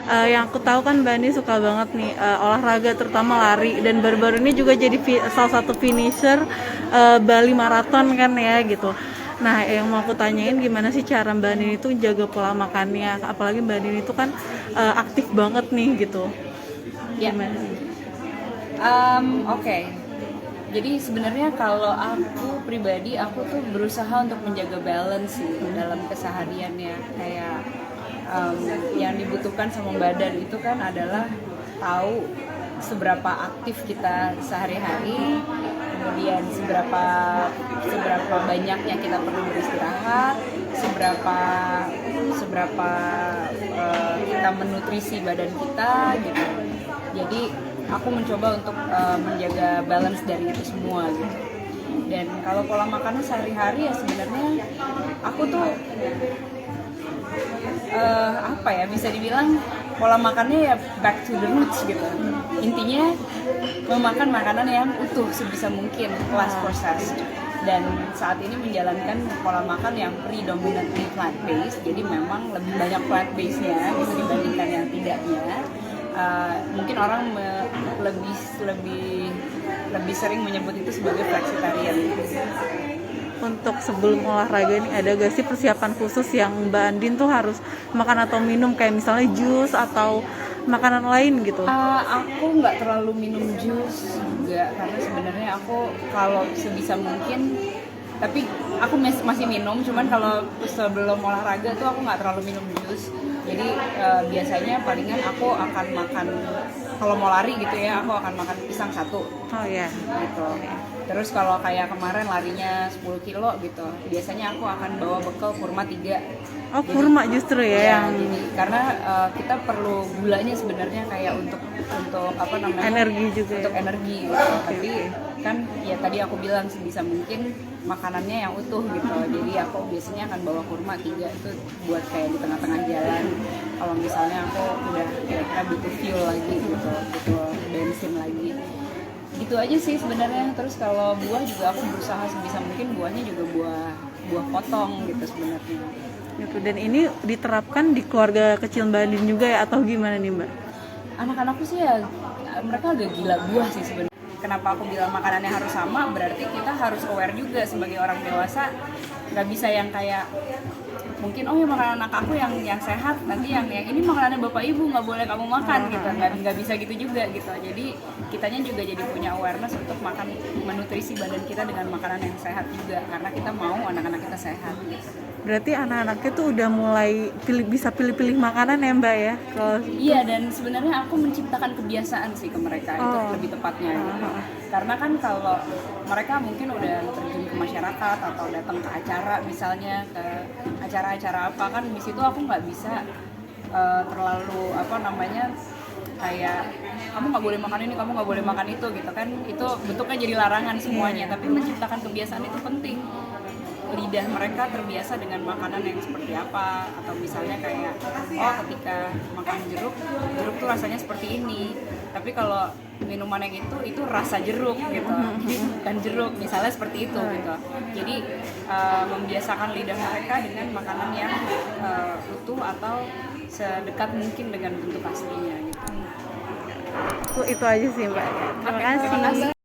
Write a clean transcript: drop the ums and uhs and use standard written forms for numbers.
Yang aku tahu kan Mbak Andi suka banget nih olahraga terutama lari, dan baru-baru ini juga jadi salah satu finisher Bali Marathon kan ya gitu. Nah, yang mau aku tanyain gimana sih cara Mbak Andi itu jaga pola makannya, apalagi Mbak Andi itu kan aktif banget nih gitu. Ya, Gimana? oke. Jadi sebenarnya kalau aku pribadi, aku tuh berusaha untuk menjaga balance sih dalam kesehariannya. Kayak yang dibutuhkan sama badan itu kan adalah tahu seberapa aktif kita sehari-hari, kemudian seberapa seberapa banyaknya kita perlu beristirahat, seberapa seberapa kita menutrisi badan kita gitu. Jadi aku mencoba untuk menjaga balance dari itu semua gitu. Dan kalau pola makannya sehari-hari ya sebenarnya aku tuh apa ya, bisa dibilang pola makannya ya back to the roots gitu. Intinya memakan makanan yang utuh sebisa mungkin, less processed. Dan saat ini menjalankan pola makan yang predominantly plant based, jadi memang lebih banyak plant based-nya bisa dibandingkan yang tidaknya. Mungkin orang lebih sering menyebut itu sebagai flexitarian. Untuk sebelum olahraga ini ada gak sih persiapan khusus yang Mbak Andin tuh harus makan atau minum, kayak misalnya jus atau makanan lain gitu? Aku nggak terlalu minum jus juga, karena sebenarnya aku kalau sebisa mungkin, tapi aku masih minum, cuman kalau sebelum olahraga tuh aku nggak terlalu minum jus. Jadi biasanya palingan aku akan makan, kalau mau lari gitu ya, aku akan makan pisang 1 Oh ya. gitu. Terus kalau kayak kemarin larinya 10 kilo gitu, biasanya aku akan bawa bekal kurma 3. Oh, kurma justru ya yang Jadi karena kita perlu gulanya sebenarnya kayak untuk apa namanya, energi juga untuk ya? energi gitu. Tapi kan ya tadi aku bilang sebisa mungkin makanannya yang utuh gitu. Jadi aku biasanya akan bawa kurma 3 itu buat kayak di tengah-tengah jalan. Kalau misalnya aku udah kira-kira butuh fuel lagi gitu, butuh bensin lagi. Gitu aja sih sebenarnya. Terus kalau buah juga aku berusaha sebisa mungkin buahnya juga buah potong gitu sebenarnya. Gitu. Dan ini diterapkan di keluarga kecil Mbak Andin juga ya, atau gimana nih Mbak? Anak-anakku sih ya mereka agak gila buah sih sebenarnya. Kenapa aku bilang makanannya harus sama? Berarti kita harus aware juga sebagai orang dewasa. Nggak bisa yang kayak mungkin ya makanan anak aku yang sehat, nanti yang ini makanannya bapak ibu nggak boleh kamu makan gitu. Nggak bisa gitu juga gitu. Jadi kitanya juga jadi punya awareness untuk makan, menutrisi badan kita dengan makanan yang sehat juga, karena kita mau anak-anak kita sehat gitu. Berarti anak-anaknya tuh udah mulai bisa pilih-pilih makanan ya Mbak ya? Iya, dan sebenarnya aku menciptakan kebiasaan sih ke mereka, itu lebih tepatnya gitu. Karena kan kalau mereka mungkin udah terjun ke masyarakat atau datang ke acara, misalnya ke acara-acara apa, kan di situ aku nggak bisa terlalu apa namanya, kayak kamu nggak boleh makan ini, kamu nggak boleh makan itu gitu kan, itu bentuknya jadi larangan semuanya. Tapi menciptakan kebiasaan itu penting. Lidah mereka terbiasa dengan makanan yang seperti apa, atau misalnya kayak ketika makan jeruk tuh rasanya seperti ini, tapi kalau minuman yang itu rasa jeruk gitu, jadi bukan jeruk misalnya, seperti itu gitu. Jadi membiasakan lidah mereka dengan makanan yang utuh atau sedekat mungkin dengan bentuk aslinya gitu. Itu aja sih Mbak. Terima kasih.